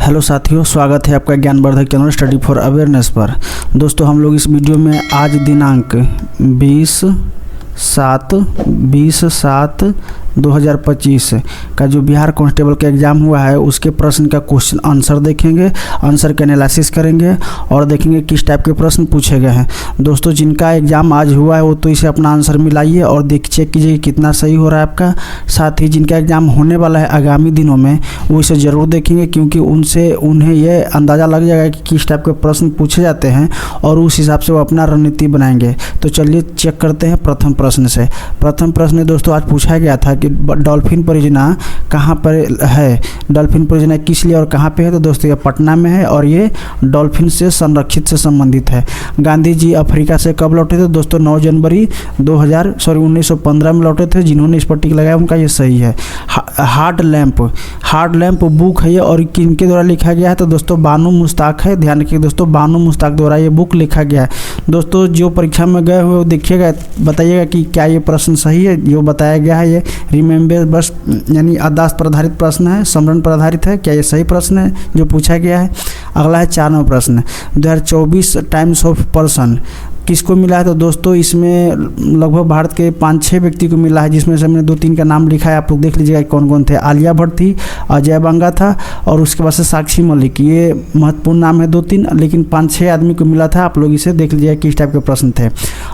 Hello साथियों, स्वागत है आपका ज्ञानवर्धक चैनल स्टडी फॉर अवेयरनेस पर। दोस्तों, हम लोग इस वीडियो में आज दिनांक 20/7/2025 का जो बिहार कांस्टेबल का एग्ज़ाम हुआ है उसके प्रश्न का क्वेश्चन आंसर देखेंगे, आंसर का एनालिसिस करेंगे और देखेंगे किस टाइप के प्रश्न पूछे गए हैं। दोस्तों, जिनका एग्ज़ाम आज हुआ है वो तो इसे अपना आंसर मिलाइए और चेक कीजिए कितना सही हो रहा है आपका। साथ ही जिनका एग्ज़ाम होने वाला है आगामी दिनों में वो इसे ज़रूर देखेंगे, क्योंकि उन्हें ये अंदाज़ा लग जाएगा कि किस टाइप के प्रश्न पूछे जाते हैं और उस हिसाब से वो अपना रणनीति बनाएंगे। तो चलिए चेक करते हैं प्रथम प्रश्न से। प्रथम प्रश्न दोस्तों आज पूछा गया था कि डॉल्फिन परियोजना कहाँ पर है, डॉल्फिन परियोजना किस लिए और कहाँ पे है। तो दोस्तों ये पटना में है और ये डॉल्फिन से संरक्षित से संबंधित है। गांधी जी अफ्रीका से कब लौटे थे? दोस्तों 9 जनवरी 1915 में लौटे थे। जिन्होंने इस पर टिक लगाया उनका ये सही है। हार्ट लैम्प बुक है ये और किनके द्वारा लिखा गया है? तो दोस्तों बानो मुश्ताक है। ध्यान रखिए दोस्तों, बानो मुश्ताक द्वारा ये बुक लिखा गया है। दोस्तों जो परीक्षा में गए हुए देखिएगा, बताइएगा कि क्या ये प्रश्न सही है जो बताया गया है। ये रिमेंबर बस यानी याददाश्त पर आधारित प्रश्न है, स्मरण पर आधारित है। क्या ये सही प्रश्न है जो पूछा गया है? अगला है 4वां प्रश्न, 2024 टाइम्स ऑफ पर्सन किसको मिला है? तो दोस्तों इसमें लगभग भारत के 5-6 व्यक्ति को मिला है, जिसमें से हमने 2-3 का नाम लिखा है। आप लोग देख लीजिएगा कौन कौन थे। आलिया भट्ट थी, अजय बंगा था और उसके बाद से साक्षी मलिक। ये महत्वपूर्ण नाम है 2-3, लेकिन 5-6 आदमी को मिला था। आप लोग इसे देख लीजिएगा किस टाइप के प्रश्न थे।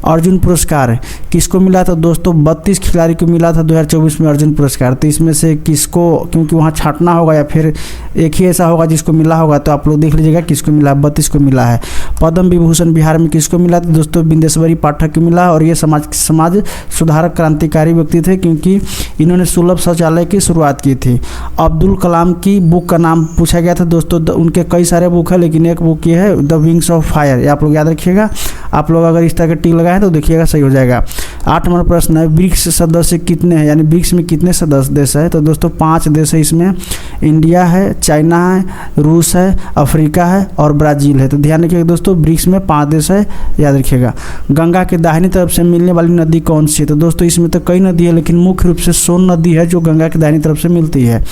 अर्जुन पुरस्कार किसको मिला था? दोस्तों 32 खिलाड़ी को मिला था 2024 में अर्जुन पुरस्कार। तो इसमें से किसको, क्योंकि वहाँ छांटना होगा या फिर एक ही ऐसा होगा जिसको मिला होगा, तो आप लोग देख लीजिएगा किसको मिला है। 32 को मिला है। पद्म विभूषण बिहार में किसको मिला? तो दोस्तों बिंदेश्वरी पाठक को मिला और ये समाज सुधारक क्रांतिकारी व्यक्ति थे, क्योंकि इन्होंने सुलभ शौचालय की शुरुआत की थी। अब्दुल कलाम की बुक का नाम पूछा गया था। दोस्तों उनके कई सारे बुक है, लेकिन एक बुक ये है द विंग्स ऑफ फायर। ये आप लोग याद रखिएगा। आप लोग अगर इस तरह के टिक लगाए तो देखिएगा सही हो जाएगा। 8वां प्रश्न है, ब्रिक्स सदस्य कितने हैं, यानी ब्रिक्स में कितने सदस्य देश है? तो दोस्तों 5 देश है इसमें। इंडिया है, चाइना है, रूस है, अफ्रीका है और ब्राज़ील है। तो ध्यान रखिएगा दोस्तों, ब्रिक्स में 5 देश है, याद रखिएगा। गंगा के दाहिनी तरफ से मिलने वाली नदी कौन सी है? तो दोस्तों इसमें तो कई नदी है, लेकिन मुख्य रूप से सोन नदी है जो गंगा के दाहिनी तरफ से मिलती है।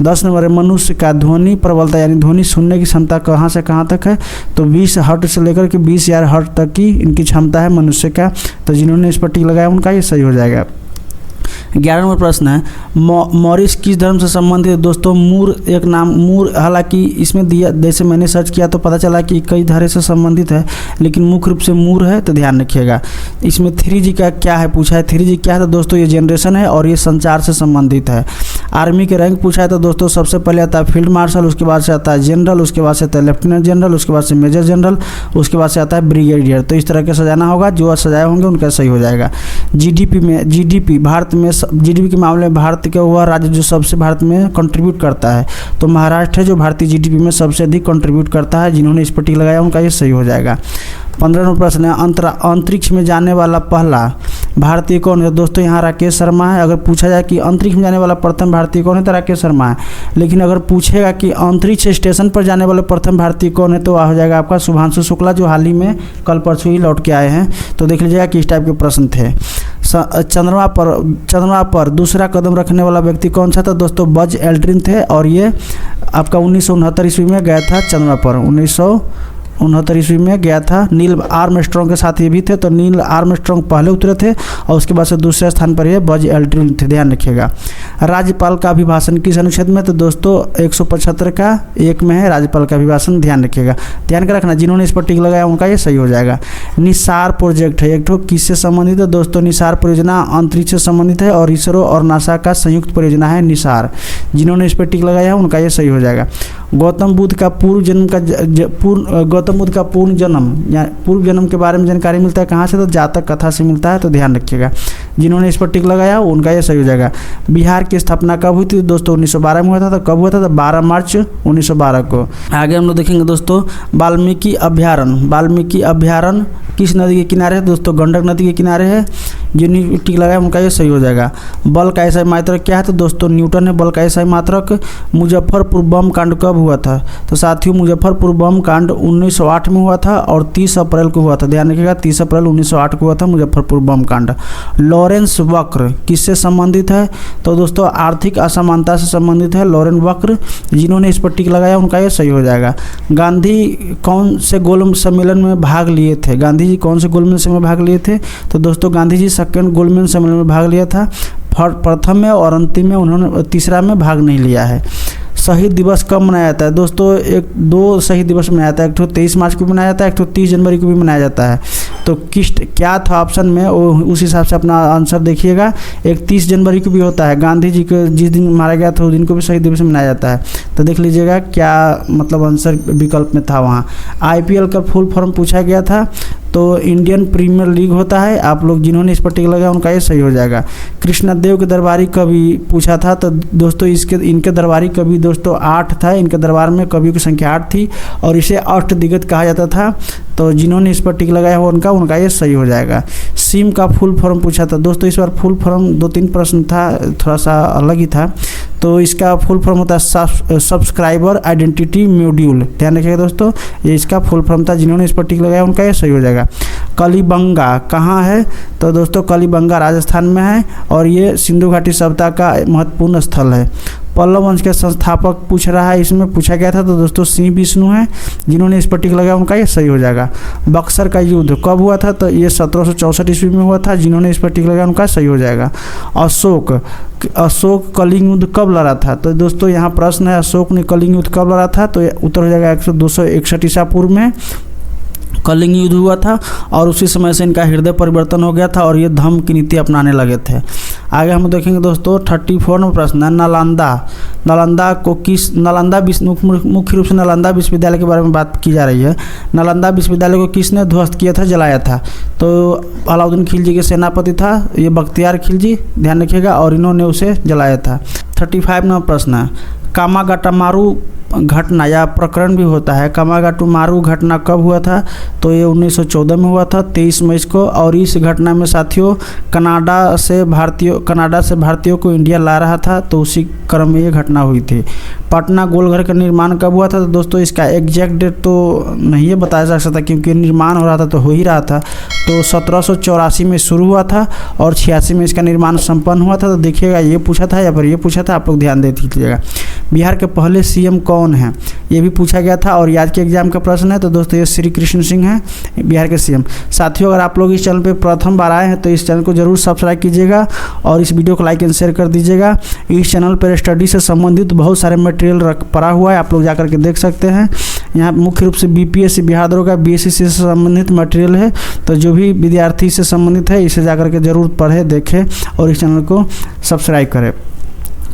10 नंबर है, मनुष्य का ध्वनि प्रबलता यानी ध्वनि सुनने की क्षमता कहाँ से कहाँ तक है? तो 20 हर्ट्ज से लेकर के 20,000 हर्ट्ज तक की इनकी क्षमता है मनुष्य का। तो जिन्होंने इस पर टिक लगाया उनका ये सही हो जाएगा। 11वां नंबर प्रश्न है, मॉरिस किस धर्म से संबंधित है? दोस्तों मूर एक नाम, मूर हालांकि इसमें दिया, जैसे मैंने सर्च किया तो पता चला कि कई धर्म से संबंधित है, लेकिन मुख्य रूप से मूर है। तो ध्यान रखिएगा। इसमें 3G का क्या है पूछा है। 3G क्या है? तो दोस्तों ये जनरेशन है और ये संचार से संबंधित है। आर्मी के रैंक पूछा है। तो दोस्तों सबसे पहले आता है फील्ड मार्शल, उसके बाद से आता है जनरल, उसके बाद से आता है लेफ्टिनेंट जनरल, उसके बाद से मेजर जनरल, उसके बाद से आता है ब्रिगेडियर। तो इस तरह के सजाना होगा, जो सजाए होंगे उनका सही हो जाएगा। जीडीपी भारत में जीडीपी के मामले में भारत का वह राज्य जो सबसे भारत में कंट्रीब्यूट करता है, तो महाराष्ट्र है जो भारतीय जीडीपी में सबसे अधिक कंट्रीब्यूट करता है। जिन्होंने इस पर टिक लगाया उनका ये सही हो जाएगा। 15वां प्रश्न है, अंतरिक्ष में जाने वाला पहला भारतीय कौन है? दोस्तों यहाँ राकेश शर्मा है। अगर पूछा जाए कि अंतरिक्ष में जाने वाला प्रथम भारतीय कौन है तो राकेश शर्मा है, लेकिन अगर पूछेगा कि अंतरिक्ष स्टेशन पर जाने वाले प्रथम भारतीय कौन है तो हो जाएगा आपका शुभांशु शुक्ला, जो हाल ही में कल परसों ही लौट के आए हैं। तो देख लीजिएगा किस टाइप के प्रश्न थे। चंद्रमा पर दूसरा कदम रखने वाला व्यक्ति कौन सा था? दोस्तों बज एल्ड्रिन थे और ये आपका 1969 ईस्वी में गया था चंद्रमा पर। 1969 ईस्वी में गया था। नील आर्मस्ट्रॉन्ग के साथ ये भी थे, तो नील आर्मस्ट्रॉन्ग पहले उतरे थे और उसके बाद से दूसरे स्थान पर ये बज एल्ड्रिन थे। ध्यान रखिएगा। राज्यपाल का अभिभाषण किस अनुच्छेद में? तो दोस्तों 175 का 1 में है राज्यपाल का अभिभाषण। ध्यान रखिएगा, ध्यान का रखना। जिन्होंने इस पर टिक लगाया उनका ये सही हो जाएगा। निसार प्रोजेक्ट है एक ठो किससे संबंधित है? दोस्तों निसार परियोजना अंतरिक्ष से संबंधित है और इसरो और नासा का संयुक्त परियोजना है निसार। जिन्होंने इस पर टिक लगाया उनका ये सही हो जाएगा। गौतम बुद्ध का पूर्व जन्म के बारे में जानकारी मिलता है कहाँ से? तो जातक कथा से मिलता है। तो ध्यान रखिएगा। जिन्होंने इस पर टिक लगाया उनका ये सही हो जाएगा। बिहार की स्थापना कब हुई थी? दोस्तों 1912 में हुआ था। तो कब हुआ था? तो 12 मार्च 1912 को। आगे हम लोग देखेंगे दोस्तों वाल्मीकि अभ्यारण्य किस नदी के किनारे है? दोस्तों गंडक नदी के किनारे है। जिन्होंने टिक लगाया उनका ये सही हो जाएगा। बल का एसआई मात्रक क्या है? तो दोस्तों न्यूटन है बल का एसआई मात्रक। मुजफ्फरपुर बम कांड कब हुआ था? तो साथियों मुजफ्फरपुर बम कांड 1908 में हुआ था और 30 अप्रैल को हुआ था। ध्यान रखिएगा 30 अप्रैल 1908 को हुआ था मुजफ्फरपुर बम कांड। लॉरेंस वक्र किससे संबंधित है? तो दोस्तों आर्थिक असमानता से संबंधित है लॉरेंस वक्र। जिन्होंने इस पर टिक लगाया उनका ये सही हो जाएगा। गांधी कौन से गोल सम्मेलन में भाग लिए थे? गांधी जी कौन से गोल सम्मेलन में भाग लिए थे? तो दोस्तों गांधी जी सेकंड गोल सम्मेलन में भाग लिया था। प्रथम में और अंतिम में उन्होंने तीसरा में भाग नहीं लिया है। शहीद दिवस कब मनाया जाता है? दोस्तों दो शहीद दिवस मनाया जाता है, एक तो 23 मार्च को भी मनाया जाता है, एक तो 30 जनवरी को भी मनाया जाता है। तो क्या था ऑप्शन में उस हिसाब से अपना आंसर देखिएगा। एक 30 जनवरी को भी होता है, गांधी जी को जिस दिन मारा गया था उस दिन को भी शहीद दिवस मनाया जाता है। तो देख लीजिएगा क्या मतलब आंसर विकल्प में था वहाँ। IPL का फुल फॉर्म पूछा गया था, तो इंडियन प्रीमियर लीग होता है। आप लोग जिन्होंने इस पर टिक लगाया उनका ये सही हो जाएगा। कृष्णदेव के दरबारी कवि पूछा था, तो दोस्तों इनके दरबारी कवि दोस्तों 8 था। इनके दरबार में कवियों की संख्या 8 थी और इसे अष्टदिग्गज कहा जाता था। तो जिन्होंने इस पर टिक लगाया हो उनका ये सही हो जाएगा। सिम का फुल फॉर्म पूछा था दोस्तों, इस बार फुल फॉर्म 2-3 प्रश्न था, थोड़ा सा अलग ही था। तो इसका फुल फॉर्म होता है सब्सक्राइबर आइडेंटिटी मॉड्यूल। ध्यान रखिएगा दोस्तों, ये इसका फुल फॉर्म था। जिन्होंने इस पर टिक लगाया उनका ये सही हो जाएगा। कलिबंगा कहाँ है? तो दोस्तों कलिबंगा राजस्थान में है और ये सिंधु घाटी सभ्यता का महत्वपूर्ण स्थल है। पल्लव वंश के संस्थापक पूछ रहा है, इसमें पूछा गया था, तो दोस्तों सिंह विष्णु है। जिन्होंने इस पर टिक लगाया उनका ये सही हो जाएगा। बक्सर का युद्ध कब हुआ था? तो ये 1764 ईस्वी में हुआ था। जिन्होंने इस पर टिक लगाया उनका सही हो जाएगा। अशोक कलिंग युद्ध कब लड़ा था? तो दोस्तों यहाँ प्रश्न है अशोक ने कलिंग युद्ध कब लड़ा था? तो उत्तर हो जाएगा 261 ईसा पूर्व में कलिंग युद्ध हुआ था और उसी समय से इनका हृदय परिवर्तन हो गया था और ये धम्म की नीति अपनाने लगे थे। आगे हम देखेंगे दोस्तों 34वां प्रश्न है नालंदा को मुख्य रूप से नालंदा विश्वविद्यालय के बारे में बात की जा रही है। नालंदा विश्वविद्यालय को किसने ध्वस्त किया था, जलाया था? तो अलाउद्दीन खिलजी के सेनापति था ये बख्तियार खिलजी, ध्यान रखिएगा, और इन्होंने उसे जलाया था। 35वां प्रश्न है कामागाटामारू घटना या प्रकरण भी होता है। कामागाटामारू घटना कब हुआ था? तो ये 1914 में हुआ था 23 मई को। और इस घटना में साथियों कनाडा से भारतीयों को इंडिया ला रहा था, तो उसी क्रम में ये घटना हुई थी। पटना गोलघर का निर्माण कब हुआ था? तो दोस्तों इसका एग्जैक्ट डेट तो नहीं है बताया जा सकता क्योंकि निर्माण हो रहा था तो हो ही रहा था। तो 1784 में शुरू हुआ था और 86 में इसका निर्माण संपन्न हुआ था। तो देखिएगा ये पूछा था या फिर ये पूछा था, आप लोग ध्यान दे दीजिएगा। बिहार के पहले CM कौन है? ये भी पूछा गया था और आज के एग्जाम का प्रश्न है। तो दोस्तों ये श्री कृष्ण सिंह है बिहार के CM। साथियों अगर आप लोग इस चैनल पे प्रथम बार आए हैं तो इस चैनल को जरूर सब्सक्राइब कीजिएगा और इस वीडियो को लाइक एंड शेयर कर दीजिएगा। इस चैनल पर स्टडी से संबंधित बहुत सारे मटेरियल पड़ा हुआ है, आप लोग जाकर के देख सकते हैं। यहाँ मुख्य रूप से BPSC बिहार दरोगा BSc से संबंधित मटेरियल है, तो जो भी विद्यार्थी से संबंधित है इसे जाकर के जरूर पढ़े देखें और इस चैनल को सब्सक्राइब करें।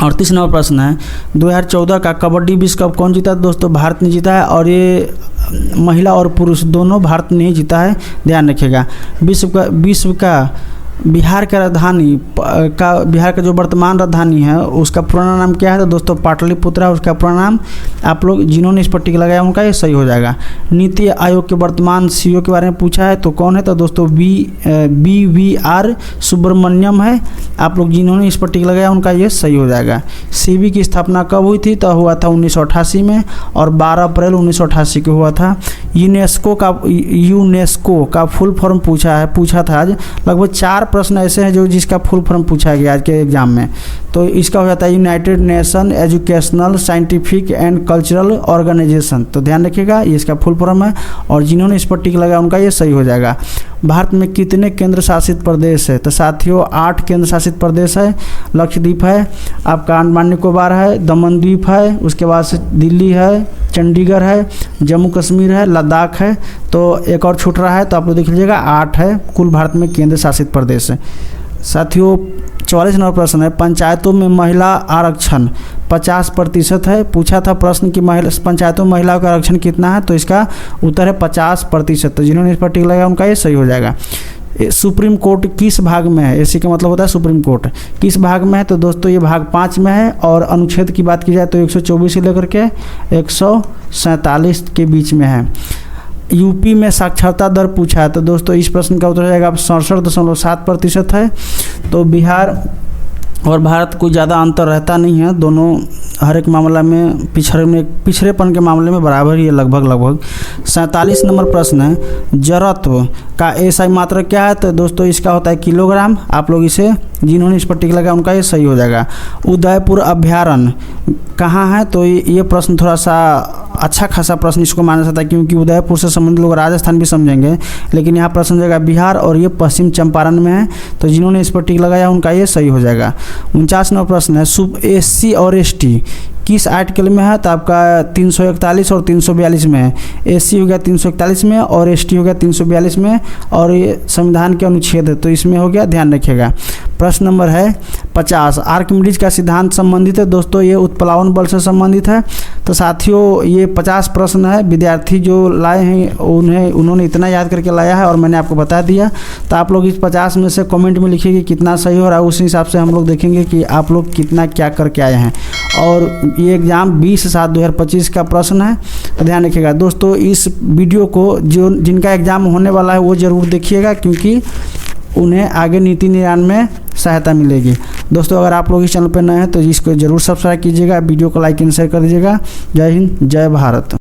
38वां प्रश्न है 2014 का कबड्डी विश्व कप कौन जीता? दोस्तों भारत ने जीता है और ये महिला और पुरुष दोनों भारत ने ही जीता है, ध्यान रखिएगा। विश्व का बिहार का जो वर्तमान राजधानी है उसका पुराना नाम क्या है? तो दोस्तों पाटलिपुत्र है उसका पुराना नाम। आप लोग जिन्होंने इस पर टिक लगाया उनका ये सही हो जाएगा। नीति आयोग के वर्तमान CEO के बारे में पूछा है, तो कौन है? तो दोस्तों BVR सुब्रमण्यम है। आप लोग जिन्होंने इस पर टिक लगाया उनका ये सही हो जाएगा। SEBI की स्थापना कब हुई थी? तो हुआ था 1988 में और 12 अप्रैल 1988 को हुआ था। यूनेस्को का फुल फॉर्म पूछा था आज। लगभग 4 प्रश्न ऐसे हैं जो जिसका फुल फॉर्म पूछा गया आज के एग्जाम में। तो इसका हो जाता है United Nation Educational Scientific and Cultural Organization. तो ध्यान रखिएगा ये इसका फुल फॉर्म है और जिन्होंने इस पर टिक लगाया उनका ये सही हो जाएगा। भारत में कितने केंद्र शासित प्रदेश है? तो साथियों 8 केंद्र शासित प्रदेश है। लक्षद्वीप है, आपका अंडमान निकोबार है, दमन द्वीप है, उसके बाद से दिल्ली है, चंडीगढ़ है, जम्मू कश्मीर है, लद्दाख है। तो एक और छूट रहा है, तो आप लोग देख लीजिएगा 8 है कुल भारत में केंद्र शासित प्रदेश है। साथियों 44 नंबर प्रश्न है पंचायतों में महिला आरक्षण 50% है। पूछा था प्रश्न कि पंचायतों में महिलाओं का आरक्षण कितना है? तो इसका उत्तर है 50%। तो जिन्होंने इस पर टिक लगाया उनका ये सही हो जाएगा। सुप्रीम कोर्ट किस भाग में है? इसी का मतलब होता है सुप्रीम कोर्ट किस भाग में है? तो दोस्तों ये भाग 5 में है और अनुच्छेद की बात की जाए तो 124 से लेकर के 147 के बीच में है। यूपी में साक्षरता दर पूछा है, तो दोस्तों इस प्रश्न का उत्तर हो जाएगा 67.7% है। तो बिहार और भारत कोई ज़्यादा अंतर रहता नहीं है, दोनों हर एक मामला में पिछड़ेपन के मामले में बराबर ही है लगभग। 47 नंबर प्रश्न है, जड़त्व का एसआई मात्रक क्या है? तो दोस्तों इसका होता है किलोग्राम। आप लोग इसे, जिन्होंने इस पर टिक लगाया उनका ये सही हो जाएगा। उदयपुर अभ्यारण्य कहाँ है? तो ये प्रश्न थोड़ा सा अच्छा खासा प्रश्न इसको माना जाता है, क्योंकि उदयपुर से संबंधित लोग राजस्थान भी समझेंगे, लेकिन यहाँ प्रश्न हो जाएगा बिहार और ये पश्चिम चंपारण में है। तो जिन्होंने इस पर टिक लगाया उनका ये सही हो जाएगा। 49 नंबर प्रश्न है, SC और ST किस आर्टिकल में है? तो आपका 341 और 342 में है। SC हो गया 341 में और ST हो गया 342 में, और ये संविधान के अनुच्छेद है, तो इसमें हो गया, ध्यान रखिएगा। प्रश्न नंबर है 50, आर्किमिडीज का सिद्धांत संबंधित है। दोस्तों ये उत्प्लावन बल से संबंधित है। तो साथियों ये 50 प्रश्न है, विद्यार्थी जो लाए हैं उन्होंने इतना याद करके लाया है और मैंने आपको बता दिया। तो आप लोग इस 50 में से कमेंट में लिखिए कि कितना सही हो रहा है, उस हिसाब से हम लोग देखेंगे कि आप लोग कितना क्या करके आए हैं। और ये एग्ज़ाम 20/7/2025 का प्रश्न है, तो ध्यान रखिएगा। दोस्तों इस वीडियो को जिनका एग्ज़ाम होने वाला है वो ज़रूर देखिएगा, क्योंकि उन्हें आगे नीति निर्माण में सहायता मिलेगी। दोस्तों अगर आप लोग इस चैनल पर नए हैं तो इसको ज़रूर सब्सक्राइब कीजिएगा, वीडियो को लाइक एंड शेयर कर दीजिएगा। जय हिंद, जय भारत।